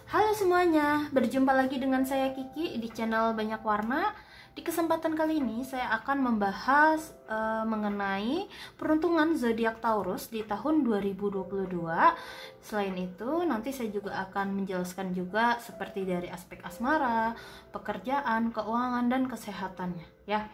Halo semuanya, berjumpa lagi dengan saya Kiki di channel Banyak Warna. Di kesempatan kali ini saya akan membahas mengenai peruntungan zodiak Taurus di tahun 2022. Selain itu, nanti saya juga akan menjelaskan juga seperti dari aspek asmara, pekerjaan, keuangan, dan kesehatannya ya.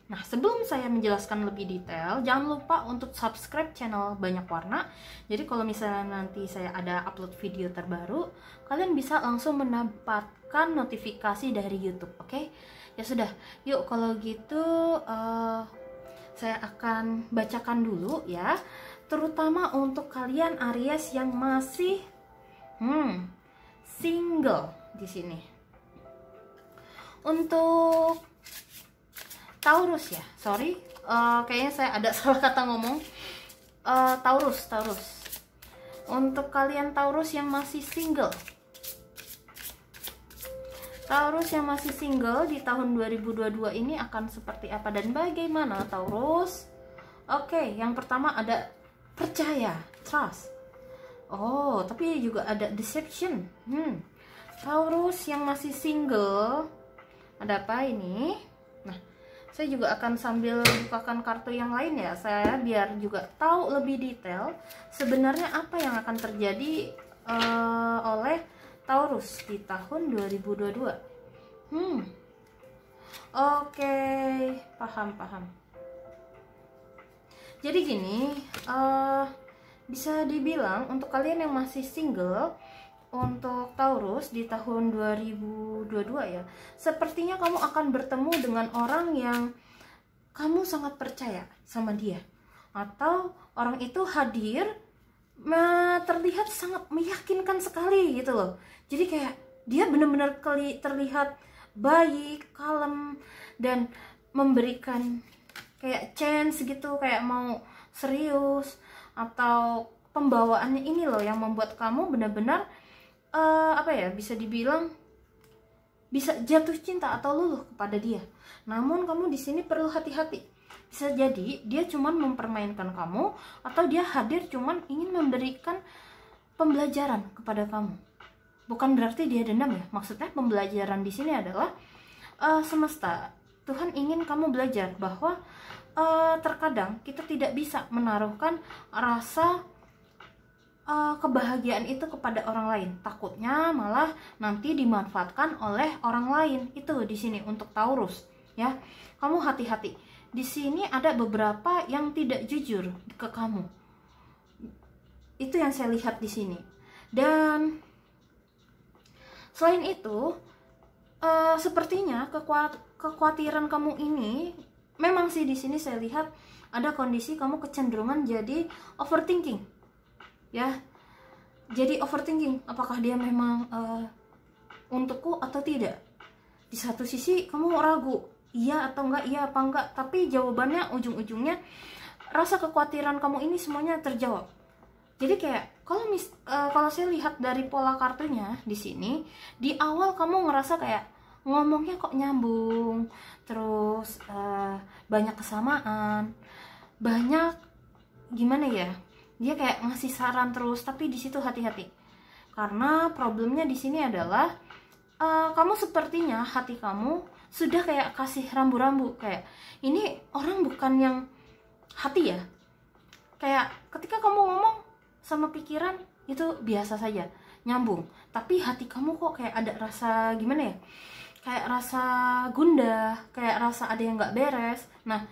Nah, sebelum saya menjelaskan lebih detail, jangan lupa untuk subscribe channel Banyak Warna. Jadi kalau misalnya nanti saya ada upload video terbaru, kalian bisa langsung mendapatkan notifikasi dari YouTube, oke? Ya sudah, yuk kalau gitu saya akan bacakan dulu ya, terutama untuk kalian Aries yang masih single di sini. Untuk Taurus ya, sorry, kayaknya saya ada salah kata ngomong. Taurus. Untuk kalian Taurus yang masih single, di tahun 2022 ini akan seperti apa dan bagaimana Taurus? Oke, yang pertama ada percaya, trust. Oh, tapi juga ada deception. Taurus yang masih single, ada apa ini? Nah, saya juga akan sambil bukakan kartu yang lain ya, saya biar juga tahu lebih detail sebenarnya apa yang akan terjadi oleh Taurus di tahun 2022. Oke, paham. Jadi gini, bisa dibilang untuk kalian yang masih single, untuk Taurus di tahun 2022 ya, sepertinya kamu akan bertemu dengan orang yang kamu sangat percaya sama dia, atau orang itu hadir terlihat sangat meyakinkan sekali gitu loh. Jadi kayak dia benar-benar terlihat baik, kalem, dan memberikan kayak chance gitu, kayak mau serius, atau pembawaannya ini loh yang membuat kamu benar-benar bisa dibilang bisa jatuh cinta atau luluh kepada dia. Namun kamu di sini perlu hati-hati. Bisa jadi dia cuman mempermainkan kamu, atau dia hadir cuman ingin memberikan pembelajaran kepada kamu. Bukan berarti dia dendam ya. Maksudnya pembelajaran di sini adalah semesta, Tuhan ingin kamu belajar bahwa terkadang kita tidak bisa menaruhkan rasa kebahagiaan itu kepada orang lain, takutnya malah nanti dimanfaatkan oleh orang lain. Itu di sini untuk Taurus ya. Kamu hati-hati. Di sini ada beberapa yang tidak jujur ke kamu. Itu yang saya lihat di sini. Dan selain itu, sepertinya kekhawatiran kamu ini memang sih di sini saya lihat ada kondisi kamu kecenderungan jadi overthinking. Ya, jadi overthinking, apakah dia memang untukku atau tidak. Di satu sisi kamu ragu, iya atau enggak, iya apa enggak, tapi jawabannya ujung-ujungnya rasa kekhawatiran kamu ini semuanya terjawab. Jadi kayak kalau saya lihat dari pola kartunya di sini, di awal kamu ngerasa kayak ngomongnya kok nyambung, terus banyak kesamaan, banyak gimana ya, dia kayak ngasih saran terus. Tapi di situ hati-hati, karena problemnya di sini adalah kamu sepertinya hati kamu sudah kayak kasih rambu-rambu, kayak ini orang bukan yang hati ya. Kayak ketika kamu ngomong sama pikiran itu biasa saja, nyambung, tapi hati kamu kok kayak ada rasa gimana ya, kayak rasa gundah, kayak rasa ada yang nggak beres. Nah,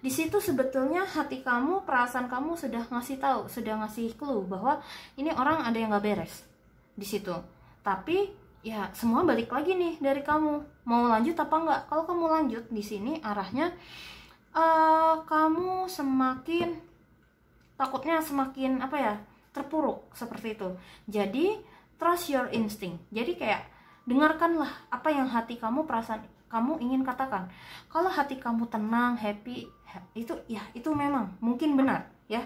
di situ sebetulnya hati kamu, perasaan kamu sudah ngasih tahu, sudah ngasih clue bahwa ini orang ada yang nggak beres di situ. Tapi ya semua balik lagi nih dari kamu, mau lanjut apa enggak. Kalau kamu lanjut di sini arahnya kamu semakin takutnya semakin terpuruk seperti itu. Jadi trust your instinct. Jadi kayak dengarkanlah apa yang hati kamu, perasaan kamu ingin katakan. Kalau hati kamu tenang, happy, itu memang mungkin benar ya.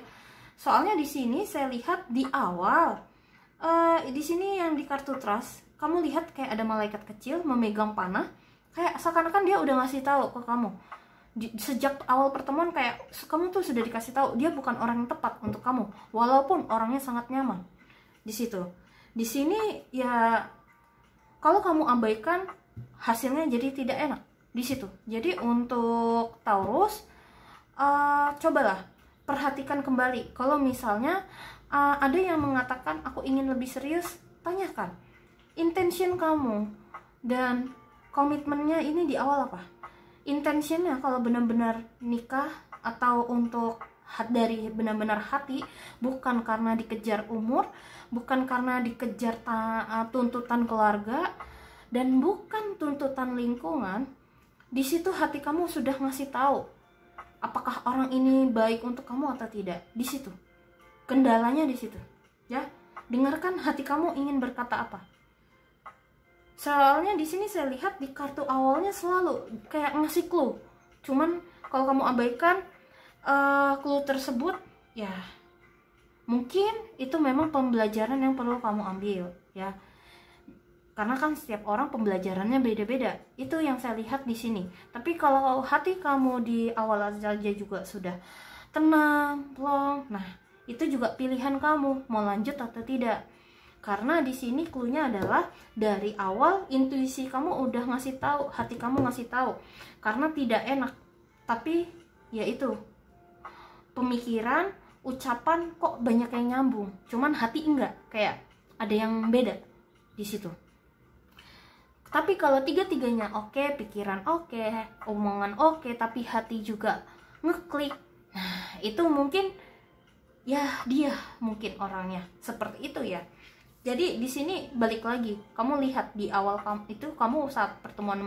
Soalnya di sini saya lihat di awal, di sini yang di kartu trust, kamu lihat kayak ada malaikat kecil memegang panah, kayak seakan-akan dia udah ngasih tahu ke kamu. Sejak awal pertemuan kayak kamu tuh sudah dikasih tahu dia bukan orang yang tepat untuk kamu, walaupun orangnya sangat nyaman di situ. Di sini ya Kalau kamu abaikan, hasilnya jadi tidak enak di situ. Jadi untuk Taurus, cobalah perhatikan kembali. Kalau misalnya ada yang mengatakan aku ingin lebih serius, tanyakan intention kamu dan komitmennya ini di awal apa. Intentionnya kalau benar-benar nikah atau untuk dari benar-benar hati, bukan karena dikejar umur, bukan karena dikejar tuntutan keluarga, dan bukan tuntutan lingkungan. Di situ hati kamu sudah ngasih tahu apakah orang ini baik untuk kamu atau tidak. Di situ kendalanya, di situ ya. Dengarkan hati kamu ingin berkata apa. Soalnya di sini saya lihat di kartu awalnya selalu kayak ngasih clue. Cuman kalau kamu abaikan clue tersebut, ya mungkin itu memang pembelajaran yang perlu kamu ambil ya. Karena kan setiap orang pembelajarannya beda-beda. Itu yang saya lihat di sini. Tapi kalau hati kamu di awal saja juga sudah tenang, plong, nah itu juga pilihan kamu mau lanjut atau tidak. Karena di sini clue-nya adalah dari awal intuisi kamu udah ngasih tahu, hati kamu ngasih tahu. Karena tidak enak. Tapi ya itu, pemikiran, ucapan kok banyak yang nyambung, cuman hati enggak, kayak ada yang beda di situ. Tapi kalau tiga-tiganya oke, pikiran oke, omongan oke, tapi hati juga ngeklik, nah itu mungkin ya dia mungkin orangnya seperti itu ya. Jadi di sini balik lagi, kamu lihat di awal kamu itu, kamu saat pertemuan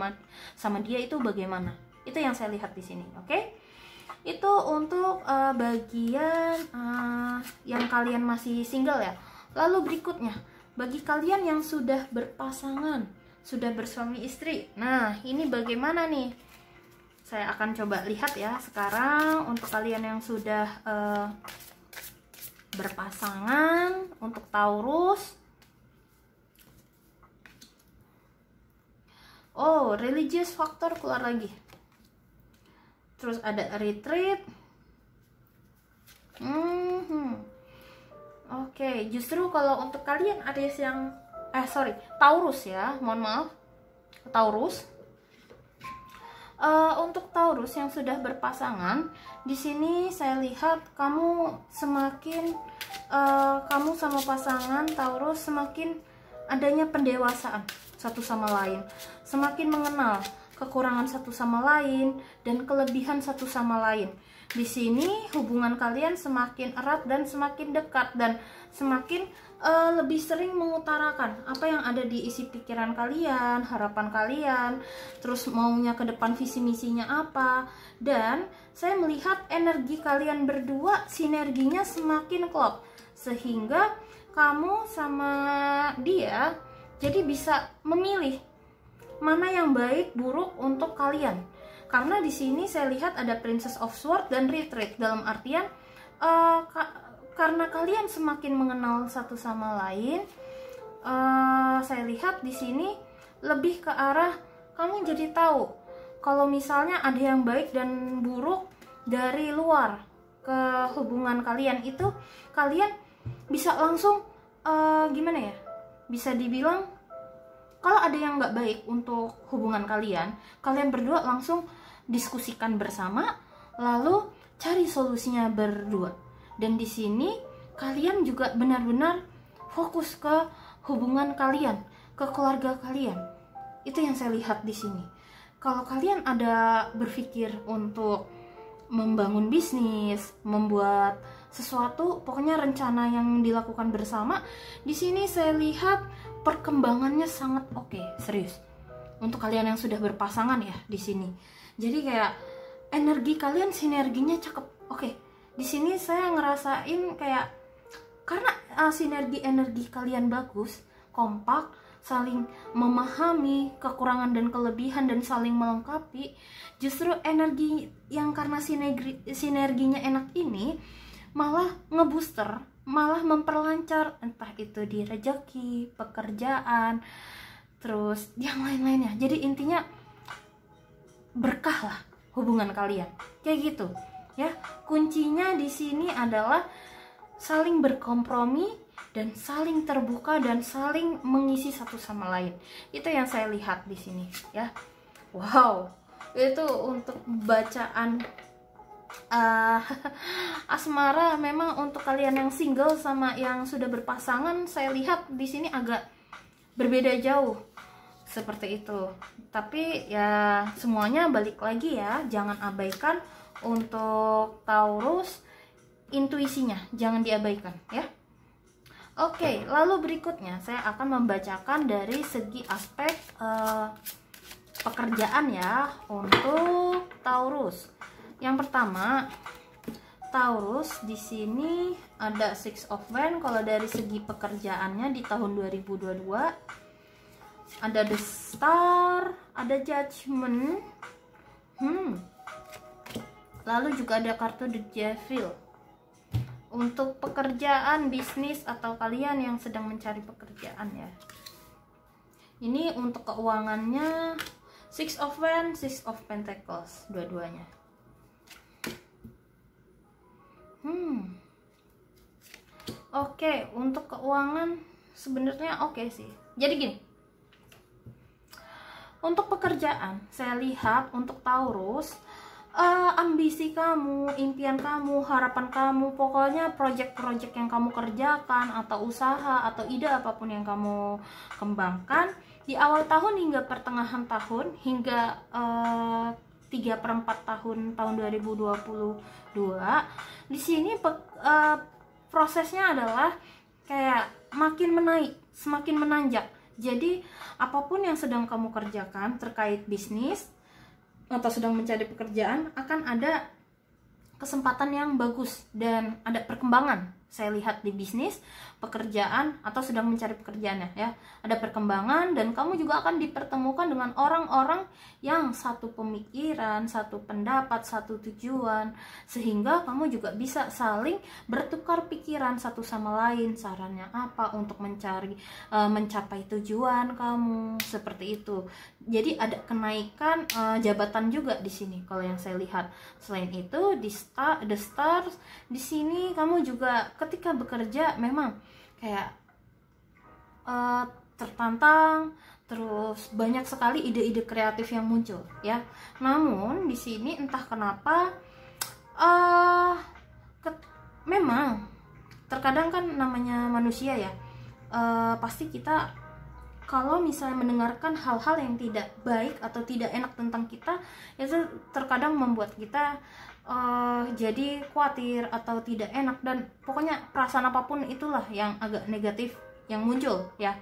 sama dia itu bagaimana, itu yang saya lihat di sini. Oke? Itu untuk bagian yang kalian masih single ya. Lalu berikutnya, bagi kalian yang sudah berpasangan, sudah bersuami istri, nah ini bagaimana nih? Saya akan coba lihat ya sekarang untuk kalian yang sudah berpasangan. Untuk Taurus, oh religious factor keluar lagi. Terus ada retreat. Oke, justru kalau untuk kalian ada yang Taurus ya, mohon maaf, Taurus. Untuk Taurus yang sudah berpasangan, di sini saya lihat kamu semakin kamu sama pasangan Taurus semakin adanya pendewasaan satu sama lain, semakin mengenal kekurangan satu sama lain dan kelebihan satu sama lain. Di sini hubungan kalian semakin erat dan semakin dekat, dan semakin lebih sering mengutarakan apa yang ada di isi pikiran kalian, harapan kalian, terus maunya ke depan visi misinya apa. Dan saya melihat energi kalian berdua sinerginya semakin klop, sehingga kamu sama dia jadi bisa memilih mana yang baik buruk untuk kalian. Karena di sini saya lihat ada Princess of Swords dan Retreat, dalam artian karena kalian semakin mengenal satu sama lain, saya lihat di sini lebih ke arah kamu jadi tahu kalau misalnya ada yang baik dan buruk dari luar ke hubungan kalian, itu kalian bisa langsung gimana ya, bisa dibilang kalau ada yang nggak baik untuk hubungan kalian, kalian berdua langsung diskusikan bersama, lalu cari solusinya berdua. Dan di sini kalian juga benar-benar fokus ke hubungan kalian, ke keluarga kalian. Itu yang saya lihat di sini. Kalau kalian ada berpikir untuk membangun bisnis, membuat sesuatu, pokoknya rencana yang dilakukan bersama, di sini saya lihat perkembangannya sangat oke, serius. Untuk kalian yang sudah berpasangan ya di sini. Jadi kayak energi kalian sinerginya cakep. Oke. Di sini saya ngerasain kayak karena sinergi energi kalian bagus, kompak, saling memahami kekurangan dan kelebihan dan saling melengkapi. Justru energi yang karena sinerginya enak ini malah ngebooster, malah memperlancar, entah itu di rezeki, pekerjaan, terus yang lain-lainnya. Jadi intinya berkah lah hubungan kalian, kayak gitu ya. Kuncinya di sini adalah saling berkompromi dan saling terbuka dan saling mengisi satu sama lain. Itu yang saya lihat di sini ya. Wow, itu untuk bacaan asmara. Memang untuk kalian yang single sama yang sudah berpasangan, saya lihat di sini agak berbeda jauh seperti itu. Tapi ya semuanya balik lagi ya, jangan abaikan untuk Taurus, intuisinya jangan diabaikan ya. Oke, lalu berikutnya saya akan membacakan dari segi aspek pekerjaan ya untuk Taurus. Yang pertama, Taurus di sini ada Six of Wands. Kalau dari segi pekerjaannya di tahun 2022 ada The Star, ada Judgment, lalu juga ada kartu The Devil. Untuk pekerjaan, bisnis, atau kalian yang sedang mencari pekerjaan ya. Ini untuk keuangannya Six of Wands, Six of Pentacles, dua-duanya. Oke, untuk keuangan sebenarnya oke sih. Jadi gini, untuk pekerjaan saya lihat untuk Taurus, ambisi kamu, impian kamu, harapan kamu, pokoknya project-project yang kamu kerjakan atau usaha atau ide apapun yang kamu kembangkan di awal tahun hingga pertengahan tahun, hingga 3/4 tahun 2022, di sini prosesnya adalah kayak makin menaik, semakin menanjak. Jadi apapun yang sedang kamu kerjakan terkait bisnis atau sedang mencari pekerjaan, akan ada kesempatan yang bagus dan ada perkembangan. Saya lihat di bisnis, pekerjaan, atau sedang mencari pekerjaannya ya, ada perkembangan dan kamu juga akan dipertemukan dengan orang-orang yang satu pemikiran, satu pendapat, satu tujuan, sehingga kamu juga bisa saling bertukar pikiran satu sama lain, sarannya apa untuk mencapai tujuan kamu, seperti itu. Jadi ada kenaikan jabatan juga di sini kalau yang saya lihat. Selain itu di The Stars di sini kamu juga ketika bekerja memang kayak tertantang, terus banyak sekali ide-ide kreatif yang muncul ya. Namun di sini entah kenapa memang terkadang kan namanya manusia ya, pasti kita kalau misalnya mendengarkan hal-hal yang tidak baik atau tidak enak tentang kita, itu terkadang membuat kita jadi khawatir atau tidak enak, dan pokoknya perasaan apapun itulah yang agak negatif yang muncul ya.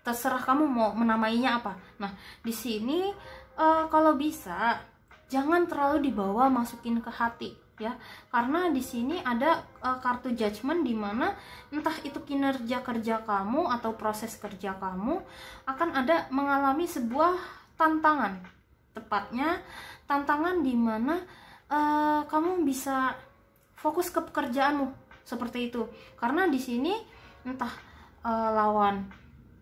Terserah kamu mau menamainya apa. Nah, di sini kalau bisa jangan terlalu dibawa masukin ke hati ya, karena di sini ada kartu Judgment, di mana entah itu kinerja kerja kamu atau proses kerja kamu akan ada mengalami sebuah tantangan, tepatnya tantangan di mana kamu bisa fokus ke pekerjaanmu seperti itu. Karena di sini entah lawan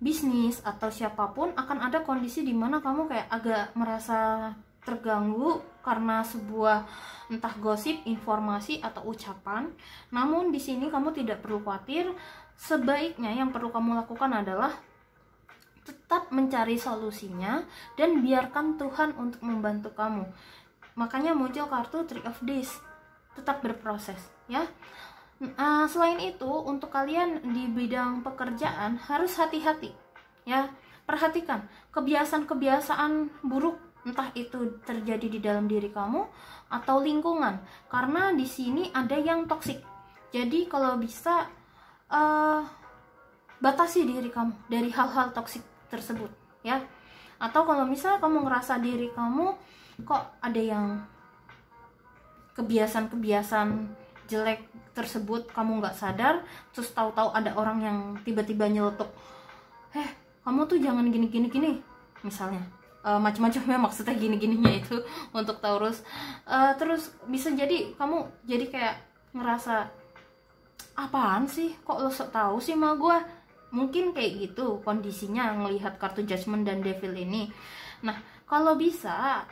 bisnis atau siapapun akan ada kondisi di mana kamu kayak agak merasa terganggu karena sebuah entah gosip, informasi atau ucapan. Namun di sini kamu tidak perlu khawatir. Sebaiknya yang perlu kamu lakukan adalah tetap mencari solusinya dan biarkan Tuhan untuk membantu kamu. Makanya muncul kartu Three of Days, tetap berproses ya. Selain itu untuk kalian di bidang pekerjaan harus hati-hati ya. Perhatikan kebiasaan-kebiasaan buruk, entah itu terjadi di dalam diri kamu atau lingkungan, karena di sini ada yang toksik. Jadi kalau bisa batasi diri kamu dari hal-hal toksik tersebut ya. Atau kalau misalnya kamu ngerasa diri kamu kok ada yang kebiasaan-kebiasaan jelek tersebut kamu nggak sadar, terus tahu-tahu ada orang yang tiba-tiba nyeletuk, kamu tuh jangan gini misalnya, macam-macam ya maksudnya gini-gininya itu untuk Taurus. Terus bisa jadi kamu jadi kayak ngerasa apaan sih, kok lo sok tahu sih sama gue, mungkin kayak gitu kondisinya ngelihat kartu Judgment dan Devil ini. Nah, kalau bisa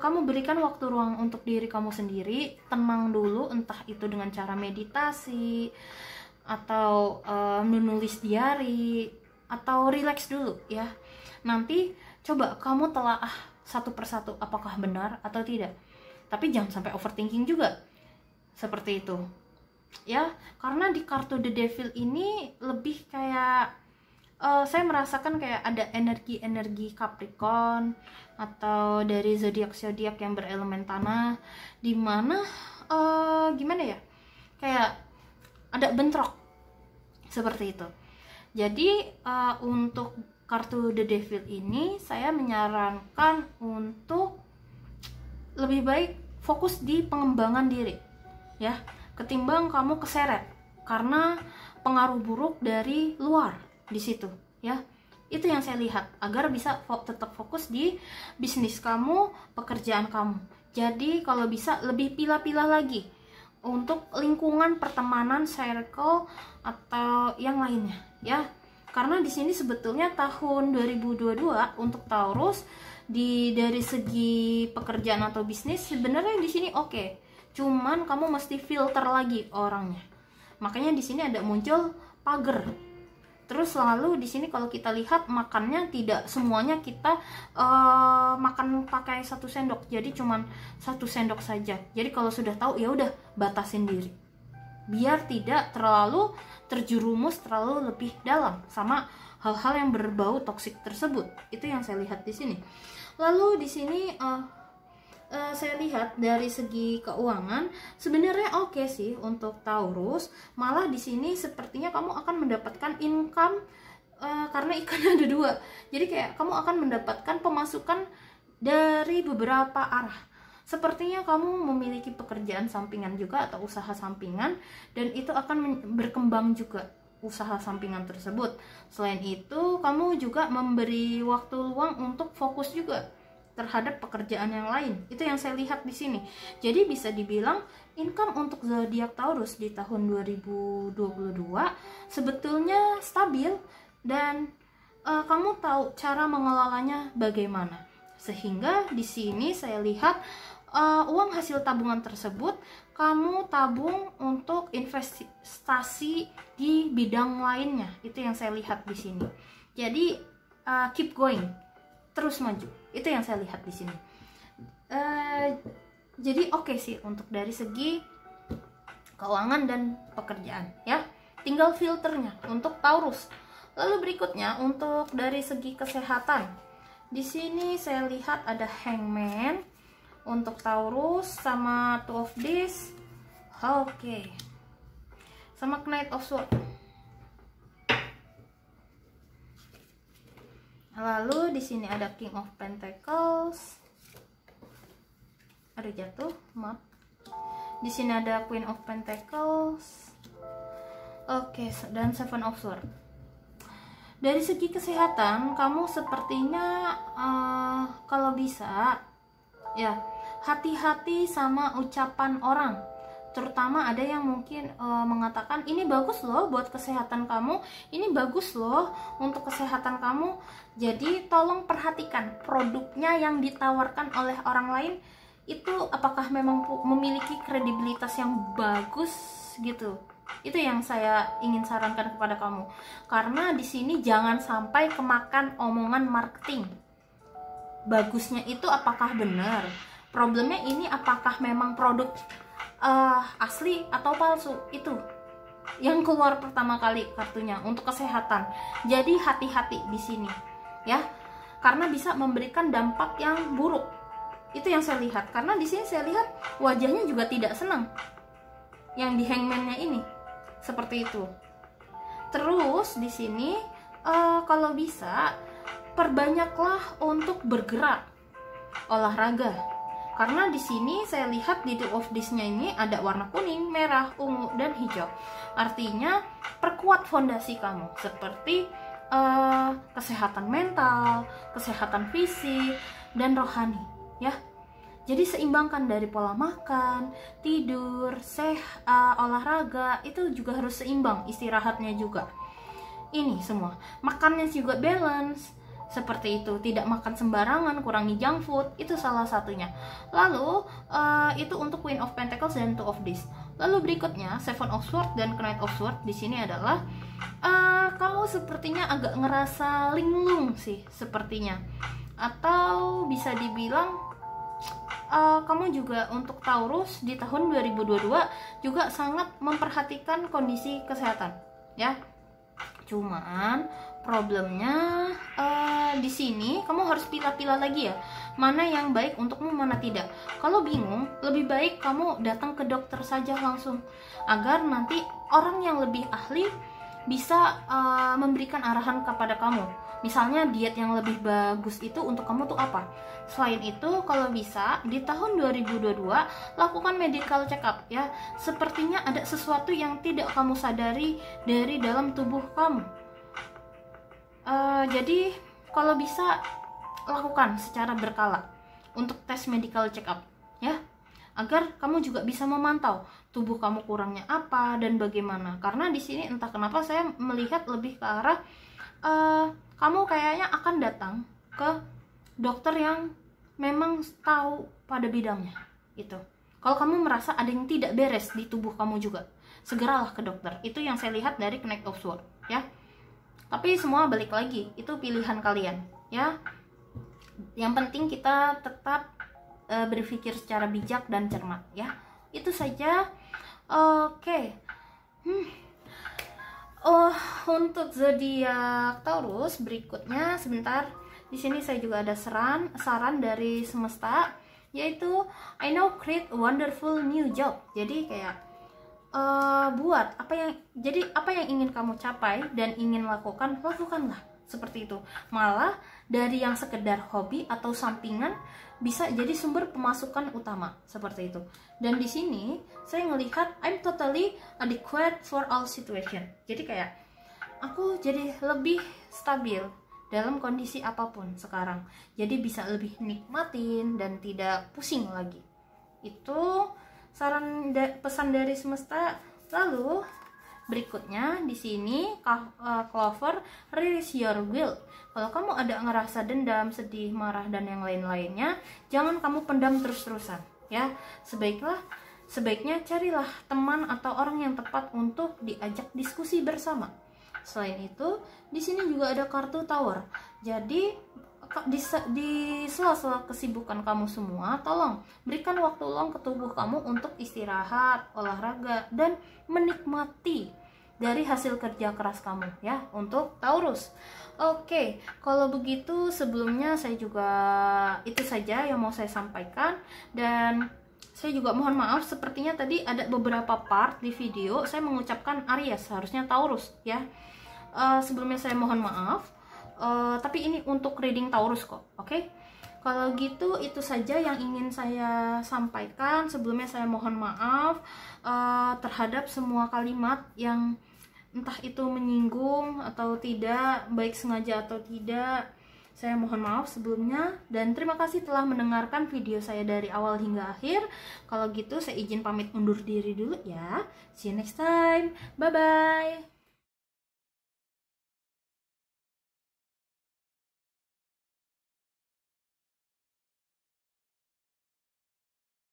kamu berikan waktu ruang untuk diri kamu sendiri, tenang dulu, entah itu dengan cara meditasi atau menulis diary atau relax dulu ya. Nanti coba kamu telaah satu persatu apakah benar atau tidak. Tapi jangan sampai overthinking juga. Seperti itu. Ya, karena di kartu The Devil ini lebih kayak saya merasakan kayak ada energi-energi Capricorn atau dari zodiak-zodiak yang berelemen tanah, dimana gimana ya, kayak ada bentrok seperti itu. Jadi untuk kartu The Devil ini saya menyarankan untuk lebih baik fokus di pengembangan diri ya, ketimbang kamu keseret karena pengaruh buruk dari luar di situ ya. Itu yang saya lihat, agar bisa tetap fokus di bisnis kamu, pekerjaan kamu. Jadi kalau bisa lebih pilah-pilah lagi untuk lingkungan pertemanan, circle atau yang lainnya ya. Karena di sini sebetulnya tahun 2022 untuk Taurus dari segi pekerjaan atau bisnis sebenarnya di sini oke. Cuman kamu mesti filter lagi orangnya. Makanya di sini ada muncul pagar. Terus lalu di sini kalau kita lihat makannya tidak semuanya kita makan pakai 1 sendok. Jadi cuman 1 sendok saja. Jadi kalau sudah tahu ya udah batasin diri. Biar tidak terlalu terjerumus terlalu lebih dalam sama hal-hal yang berbau toksik tersebut. Itu yang saya lihat di sini. Lalu di sini saya lihat dari segi keuangan sebenarnya oke sih untuk Taurus. Malah di sini sepertinya kamu akan mendapatkan income karena ikannya ada 2. Jadi kayak kamu akan mendapatkan pemasukan dari beberapa arah. Sepertinya kamu memiliki pekerjaan sampingan juga atau usaha sampingan, dan itu akan berkembang juga usaha sampingan tersebut. Selain itu, kamu juga memberi waktu luang untuk fokus juga terhadap pekerjaan yang lain. Itu yang saya lihat di sini. Jadi bisa dibilang income untuk zodiak Taurus di tahun 2022 sebetulnya stabil, dan kamu tahu cara mengelolanya bagaimana. Sehingga di sini saya lihat uang hasil tabungan tersebut kamu tabung untuk investasi di bidang lainnya. Itu yang saya lihat di sini. Jadi keep going, terus maju. Itu yang saya lihat di sini. Jadi oke sih untuk dari segi keuangan dan pekerjaan ya. Tinggal filternya untuk Taurus. Lalu berikutnya untuk dari segi kesehatan. Di sini saya lihat ada Hangman untuk Taurus sama Two of This. Oke. Sama Knight of Swords. Lalu di sini ada King of Pentacles. Ada jatuh, maaf. Di sini ada Queen of Pentacles. Oke, dan Seven of Swords. Dari segi kesehatan, kamu sepertinya kalau bisa ya hati-hati sama ucapan orang. Terutama ada yang mungkin mengatakan ini bagus loh buat kesehatan kamu, ini bagus loh untuk kesehatan kamu. Jadi tolong perhatikan produknya yang ditawarkan oleh orang lain itu apakah memang memiliki kredibilitas yang bagus gitu. Itu yang saya ingin sarankan kepada kamu. Karena di sini jangan sampai kemakan omongan marketing. Bagusnya itu apakah benar? Problemnya ini apakah memang produk asli atau palsu? Itu yang keluar pertama kali kartunya untuk kesehatan. Jadi hati-hati di sini ya. Karena bisa memberikan dampak yang buruk. Itu yang saya lihat. Karena di sini saya lihat wajahnya juga tidak senang. Yang di Hangman-nya ini seperti itu. Terus di sini kalau bisa perbanyaklah untuk bergerak, olahraga. Karena di sini saya lihat di Two of This-nya ini ada warna kuning, merah, ungu, dan hijau. Artinya perkuat fondasi kamu seperti kesehatan mental, kesehatan fisik, dan rohani ya. Jadi seimbangkan dari pola makan, tidur, olahraga, itu juga harus seimbang, istirahatnya juga. Ini semua, makannya juga balance, seperti itu. Tidak makan sembarangan, kurangi junk food, itu salah satunya. Lalu, itu untuk Queen of Pentacles dan Two of This. Lalu berikutnya, Seven of Swords dan Knight of Swords di sini adalah sepertinya agak ngerasa linglung sih sepertinya, atau bisa dibilang kamu juga untuk Taurus di tahun 2022 juga sangat memperhatikan kondisi kesehatan ya. Cuman problemnya di sini kamu harus pilah-pilah lagi ya, mana yang baik untukmu, mana tidak. Kalau bingung, lebih baik kamu datang ke dokter saja langsung, agar nanti orang yang lebih ahli bisa memberikan arahan kepada kamu. Misalnya diet yang lebih bagus itu untuk kamu tuh apa. Selain itu, kalau bisa di tahun 2022 lakukan medical check up ya. Sepertinya ada sesuatu yang tidak kamu sadari dari dalam tubuh kamu. Jadi kalau bisa lakukan secara berkala untuk tes medical check up ya, agar kamu juga bisa memantau tubuh kamu kurangnya apa dan bagaimana. Karena di sini entah kenapa saya melihat lebih ke arah kamu kayaknya akan datang ke dokter yang memang tahu pada bidangnya itu. Kalau kamu merasa ada yang tidak beres di tubuh kamu juga, segeralah ke dokter. Itu yang saya lihat dari Knight of Swords ya. Tapi semua balik lagi, itu pilihan kalian ya. Yang penting kita tetap berpikir secara bijak dan cermat ya. Itu saja. Oke. Untuk zodiak Taurus berikutnya, sebentar. Di sini saya juga ada saran dari semesta, yaitu I now create a wonderful new job. Jadi kayak buat apa yang ingin kamu capai dan ingin lakukanlah seperti itu. Malah dari yang sekedar hobi atau sampingan bisa jadi sumber pemasukan utama seperti itu. Dan di sini saya ngelihat I'm totally adequate for all situation. Jadi kayak aku jadi lebih stabil dalam kondisi apapun sekarang. Jadi bisa lebih nikmatin dan tidak pusing lagi. Itu pesan dari semesta. Lalu berikutnya di sini Clover, release your guilt. Kalau kamu ada ngerasa dendam, sedih, marah dan yang lain-lainnya, jangan kamu pendam terus-terusan ya. Sebaiknya carilah teman atau orang yang tepat untuk diajak diskusi bersama. Selain itu, di sini juga ada kartu Tower. Jadi di sela-sela kesibukan kamu semua, tolong berikan waktu luang ke tubuh kamu untuk istirahat, olahraga, dan menikmati dari hasil kerja keras kamu ya untuk Taurus. Oke, kalau begitu sebelumnya saya juga itu saja yang mau saya sampaikan, dan saya juga mohon maaf sepertinya tadi ada beberapa part di video saya mengucapkan Aries, harusnya Taurus ya. Sebelumnya saya mohon maaf. Tapi ini untuk reading Taurus kok, oke? Kalau gitu itu saja yang ingin saya sampaikan. Sebelumnya saya mohon maaf terhadap semua kalimat yang entah itu menyinggung atau tidak, baik sengaja atau tidak. Saya mohon maaf sebelumnya, dan terima kasih telah mendengarkan video saya dari awal hingga akhir. Kalau gitu saya izin pamit undur diri dulu ya. See you next time, bye bye.